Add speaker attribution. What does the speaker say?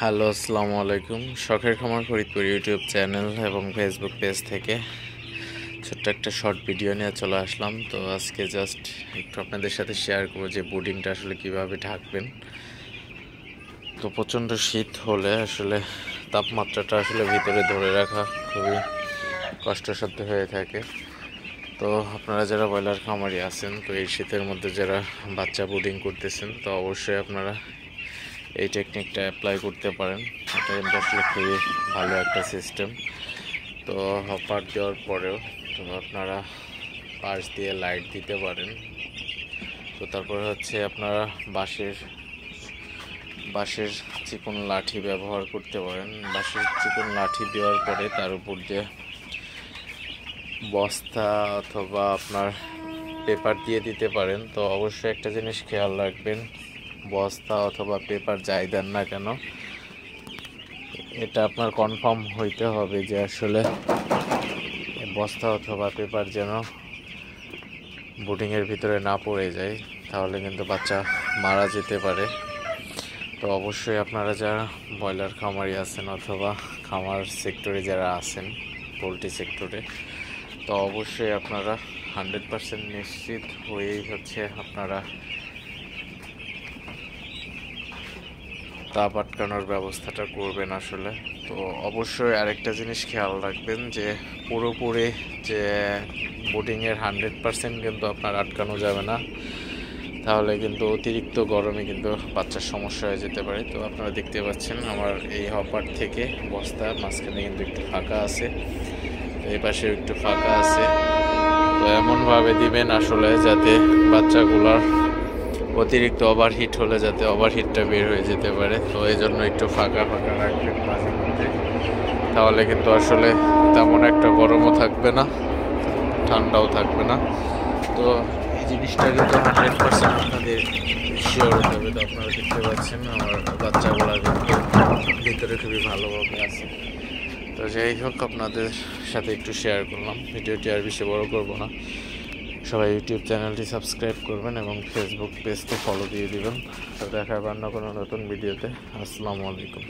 Speaker 1: Hello, আসসালামু আলাইকুম। শখের খামার ফরিদপুর ইউটিউব চ্যানেল এবং ফেসবুক পেজ থেকে ছোট্ট একটা শর্ট ভিডিও নিয়ে চলে আসলাম। তো আজকে জাস্ট একটু আপনাদের সাথে শেয়ার করবো যে বুডিংটা আসলে কিভাবে ঢাকবেন। তো প্রচণ্ড শীত হলে আসলে তাপমাত্রাটা আসলে ভিতরে ধরে রাখা খুবই কষ্টসাধ্য হয়ে থাকে। তো আপনারা যারা ব্রয়লার খামারি আছেন, তো এই শীতের মধ্যে যারা বাচ্চা বুডিং করতেছেন, তো অবশ্যই আপনারা এই টেকনিকটা অ্যাপ্লাই করতে পারেন। এটা কিন্তু আসলে খুবই ভালো একটা সিস্টেম। তো হপার দেওয়ার পরেও তো আপনারা পাশ দিয়ে লাইট দিতে পারেন। তো তারপরে হচ্ছে আপনারা বাঁশের চিকন লাঠি ব্যবহার করতে পারেন। বাঁশের চিকন লাঠি দেওয়ার পরে তার উপর দিয়ে বস্তা অথবা আপনার পেপার দিয়ে দিতে পারেন। তো অবশ্যই একটা জিনিস খেয়াল রাখবেন, বস্তা অথবা পেপার যাই দেন না কেন, এটা আপনার কনফার্ম হইতে হবে যে আসলে বস্তা অথবা পেপার যেন বুডিংয়ের ভিতরে না পড়ে যায়, তাহলে কিন্তু বাচ্চা মারা যেতে পারে। তো অবশ্যই আপনারা যারা ব্রয়লার খামারি আছেন অথবা খামার সেক্টরে যারা আছেন, পোলট্রি সেক্টরে, তো অবশ্যই আপনারা 100% নিশ্চিত হয়েই হচ্ছে আপনারা তাপ আটকানোর ব্যবস্থাটা করবেন আসলে। তো অবশ্যই আরেকটা জিনিস খেয়াল রাখবেন যে পুরোপুরি যে বুডিংয়ের 100% কিন্তু আপনার আটকানো যাবে না, তাহলে কিন্তু অতিরিক্ত গরমে কিন্তু বাচ্চার সমস্যা হয়ে যেতে পারে। তো আপনারা দেখতে পাচ্ছেন আমার এই হপার থেকে বস্তা মাঝখানে কিন্তু একটু ফাঁকা আছে, তো এই পাশে একটু ফাঁকা আছে। তো এমনভাবে দিবেন আসলে যাতে বাচ্চাগুলোর অতিরিক্ত ওভারহিট হলে যাতে ওভারহিটটা বের হয়ে যেতে পারে। তো এই জন্য একটু ফাঁকা ফাঁকা রাখবেন মাঝে মধ্যে, তাহলে কিন্তু আসলে তেমন একটা গরমও থাকবে না, ঠান্ডাও থাকবে না। তো এই জিনিসটা কিন্তু 100% আপনাদের শিওর হতে হবে। তো আপনারা দেখতে পাচ্ছেন আমার বাচ্চাগুলো কিন্তু ভিতরে খুবই ভালোভাবে আছে। তো যাই হোক, আপনাদের সাথে একটু শেয়ার করলাম। ভিডিওটি আর বেশি বড় করব না। সবাই ইউটিউব চ্যানেলটি সাবস্ক্রাইব করবেন এবং ফেসবুক পেজটি ফলো দিয়ে দিবেন। তো দেখা হবে অন্য কোনো নতুন ভিডিওতে। আসসালামু আলাইকুম।